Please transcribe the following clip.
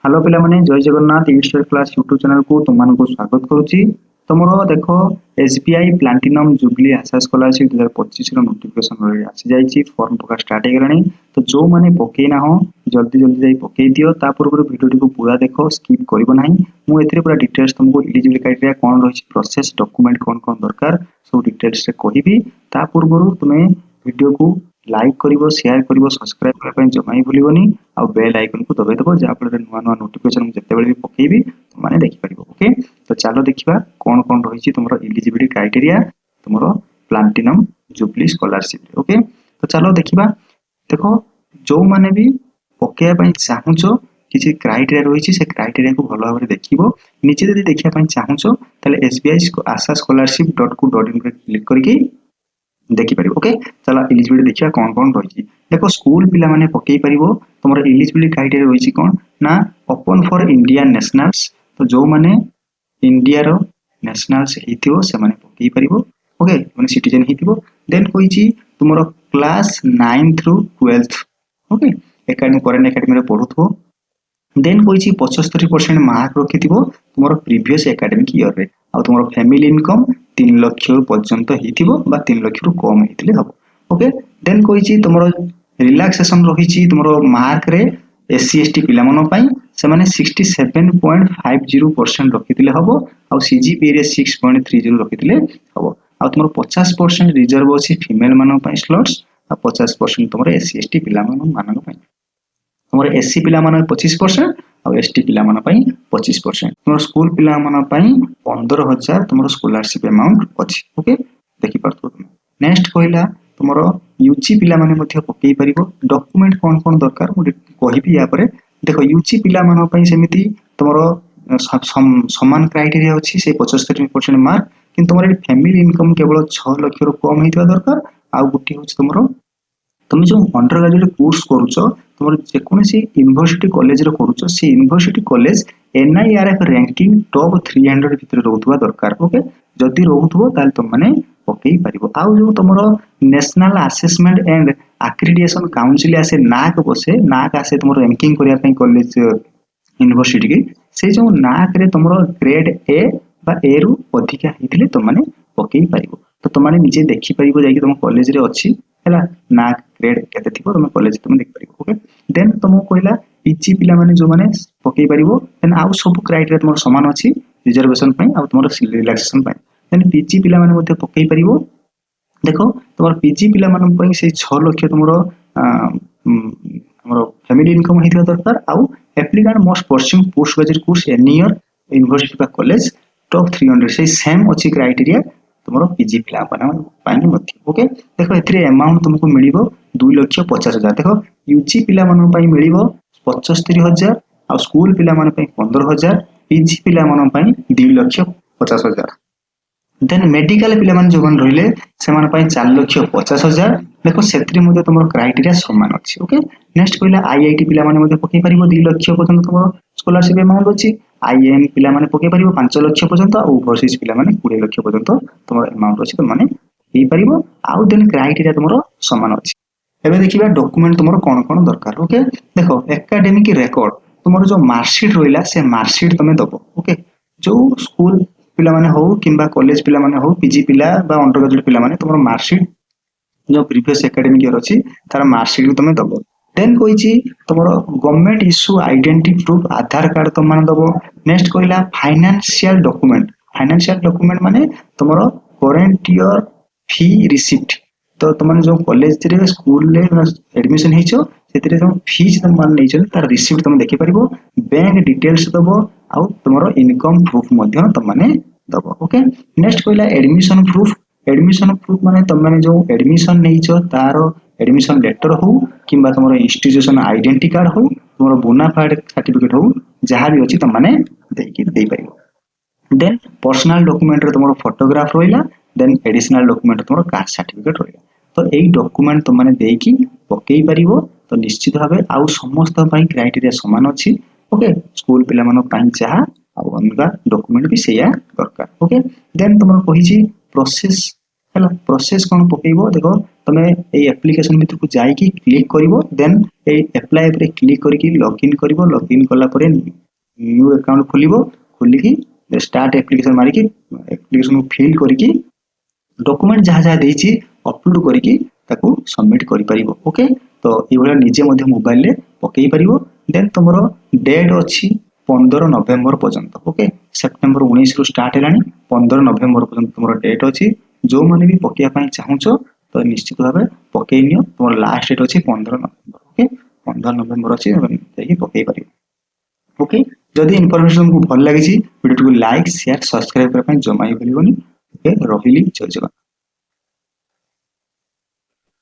Hello पिला माने जय Jagannath Easter class YouTube channel को तुमको स्वागत करुच्ची। तुमर देख एसबीआई प्लाटिनम जुबली आशा स्कॉलरशिप 2025 नोटिफिकेशन आसी जाइए फॉर्म पका स्टार्ट हो। तो जो मैंने पकई ना जल्दी जल्दी जाई पकई दियो ता पूर्व वीडियो को पूरा देख स्किप करिवो नाही। मु एथिरे पूरा डिटेल्स तुमको एलिजिबल क्राइटेरिया कौन रही प्रोसेस डॉक्यूमेंट कौन कौन दरकार सब डिटेल्स रे कहिबी। ता पूर्व तुमे वीडियो को लाइक करिवो शेयर करिवो सब्सक्राइब करबा पई जमा ही भूलिबोनी आ बेल आइकन को दबाई दबो जा फल नुआ नुआ नोटिफिकेशन जते बेले भी पकेबी तो माने देखि परिबो। ओके तो चलो देखिबा कोन कोन रही तुमरो एलिजिबिलिटी क्राइटेरिया तुमरो प्लाटिनम जुबली स्कॉलरशिप। ओके तो चलो देखिबा। देखो जो माने भी पकेया पई चाहुचो किसी क्राइटेरिया रही से क्राइटेरिया को भल भाव देखिबो। नीचे जदि देखिया पई चाहुचो तले एसबीआई आशा स्कॉलरशिप .co.in पे क्लिक करके देखि परिबो। ओके चला एलिजिबिलिटी देखिया कौन कौन रही। देखो स्कूल पिला माने पकई परिबो तुमर एलिजिबिलिटी क्राइटेरिया रही कौन ना ओपन फॉर इंडियन नेशनल्स। तो जो माने इंडिया रो नेशनल्स हिथिबो से माने पकई परिबो। ओके माने सिटीजन हिथिबो। देन कहिची तुमरो class 9 through 12th okay academy current academy रे पढुथबो। देन कहिची 75% मार्क रखिथिबो तुमरो प्रीवियस एकेडमिक ईयर रे आ तुमरो फैमिली इनकम 3 लाख पर्यंत हिथिबो बा 3 लाख रु कम हिथिले हबो। ओके देन कहिची तुमरो रिलैक्सेशन रहिची तुमरो मार्क रे एससी एसटी पिला मन पई से माने 67.50% रखिथिले हबो आ सीजीपीए रे 6.30 रखिथिले हबो आ तुमरो 50% रिजर्व अछि फीमेल मन पई स्लॉट्स आ 50% तुमरो एससी एसटी पिला मन पई। तुमरो एससी पिला मन 25% और एसटी पिला मन पई 25%। तुमरो स्कूल पिला मन पई 15,000 तुमरो स्कॉलरशिप अमाउंट अछि। ओके देखि परथु तुम नेक्स्ट कहला तुमरो यूजी पिला माने मध्ये पकई परिबो। डॉक्यूमेंट कोन कोन दरकार मु कहिबी या परे। देखो यूजी पिला मन पई सेमिति तुमरो समान क्राइटेरिया अछि से 75% मार्क किंतु तुमरो फैमिली इनकम केवल 6 लाख रु कम हितबा दरकार। आ गुटी होछि तुमरो तुम जो अंडर ग्रेजुएट कोर्स करूछो तुम जेकोसी यूनिवर्सिटी कॉलेज रो करूछो से university college NIRF ranking top 300 भितर रहउतबा दरकार। ओके जदी रहउतबो ताल तुम माने पकई परिबो। आ जो तुमरो national assessment and accreditation council आसे नाक बसे नाक आसे तुमरो रैंकिंग करिया पई कॉलेज यूनिवर्सिटी के से जो नाक रे तुमरो ग्रेड ए बा ए रु अधिका हितले तुम माने पकई परिबो। तो तुम माने निजे देखि परिबो जाई कि तुम कॉलेज रे अछि हैला ना ग्रेड केते थिबो तुम कॉलेज तुम देख परिबो। ओके देन तुमको कहला पीजी पिला माने जो माने पकई परिबो देन आउ सब क्राइटेरिया तुम समान अछि रिजर्वेशन पई आ तुम रिलैक्सेशन पई देन पीजी पिला माने मध्ये पकई परिबो। देखो तुम पीजी पिला मान पई से 6 लाख तुमरो हमरो फैमिली इनकम हितबा दरकार। आउ applicant most pursuing post graduate course any year university बा कॉलेज टॉप 300 से सेम अछि क्राइटेरिया तुमरो पीजी पिला पानी मथि। ओके देखो एथिरे अमाउंट तुमको मिलिबो 2,50,000। देखो यूजी पिला मन पई मिलिबो 75,000 आ स्कूल पिला मन पई 15,000 पीजी पिला मन पई 2,50,000। देन मेडिकल पिला मन जो मन रहिले से मन पई 4,50,000। देखो सेत्री मध्ये तुमरो क्राइटेरिया समान अछि। ओके नेक्स्ट कहला आईआईटी पिला मन मध्ये पकई परिबो 2 लाख पर्यंत तुमरो स्कॉलरशिप अमाउंट अछि। आईएम पिला माने पकई परिबो 5 लाख पर्यंत आ ओवरसीज पिला माने 20 लाख पर्यंत तुमरो अमाउंट अछि तुम माने पकई परिबो। आउ देन क्राइटेरिया तुमरो समान अछि। एबे देखिबा डॉक्यूमेंट तुमरो कोन कोन दरकार। ओके देखो एकेडमिक रिकॉर्ड तुमरो जो मार्कशीट रोइला से मार्कशीट तमे दबो। ओके जो स्कूल पिला माने हो किंबा कॉलेज पिला माने हो पीजी पिला बा अंडर ग्रेजुएट पिला माने तुमरो मार्कशीट जो प्रीवियस एकेडमिक ईयर अछि तार मार्कशीट तमे दबो। देन कहिची तुमरो government issue identity proof Aadhaar card तुम माने दबो। नेक्स्ट कहला फाइनेंशियल डॉक्यूमेंट माने तुमरो करंट ईयर फी रिसिप्ट। तो तुम जो कॉलेज रे स्कूल रे एडमिशन हेचो सेतिरे जो फीस तुम मान नेचो तार रिसिप्ट तुम देखि परिबो। बैंक डिटेल्स दबो आउ तुमरो इनकम प्रूफ मध्ये तुम माने दबो। ओके नेक्स्ट कहला एडमिशन प्रूफ माने तुम माने जो एडमिशन नेचो तारो एडमिशन लेटर हो किंबा तुमरो इंस्टीट्यूशन आइडेंटिटी कार्ड हो तुमरो बोनाफाइड सर्टिफिकेट हो जहां भी अछि तुम माने देकी दे परिबो। देन पर्सनल डॉक्यूमेंट रे तुमरो फोटोग्राफ रोइला देन एडिशनल डॉक्यूमेंट तुमरो कास्ट सर्टिफिकेट रोइला। तो एई डॉक्यूमेंट तुम माने देकी पकई परिबो। तो निश्चित भाबे आउ समस्त पई क्राइटेरिया समान अछि। ओके स्कूल पिला मानो पई चाहा आउ अनगा डॉक्यूमेंट भी सेया दरकार। ओके देन तुमरो कहिची प्रोसेस है प्रोसेस कौन पकेबो देखो तमे ए एप्लिकेशन भीतर को जाई कि क्लिक करिवो देन ए अप्लाई पर क्लिक करके लॉगिन करिवो लॉगिन कला परे न्यू अकाउंट खोलिवो खोली कि स्टार्ट एप्लिकेशन मारी कि एप्लिकेशन को फिल करके डॉक्यूमेंट जहाँ जहाँ देछि अपलोड करके ताकू सबमिट करि परिबो ओके तो ए भला निजे मध्ये मोबाइल रे पकेई परिबो देन तमरो डेट अछि 15 नवेम्बर पर्यंत ओके सेप्टेम्बर 19 रु स्टार्ट हेलानी 15 नवेम्बर पर्यंत तमरो डेट अछि जो माने भी पकेया पई चाहूचो तो निश्चित भाबे पकेई नियो तमरो लास्ट डेट अछि 15 नवेम्बर ओके 15 नवेम्बर अछि देखि पकेई परिबो ओके जदि इन्फॉर्मेशन को भल लागि छि वीडियो को लाइक शेयर सब्सक्राइब कर पई जमाई भलिबोनी ओके रहिली जय जगन्नाथ।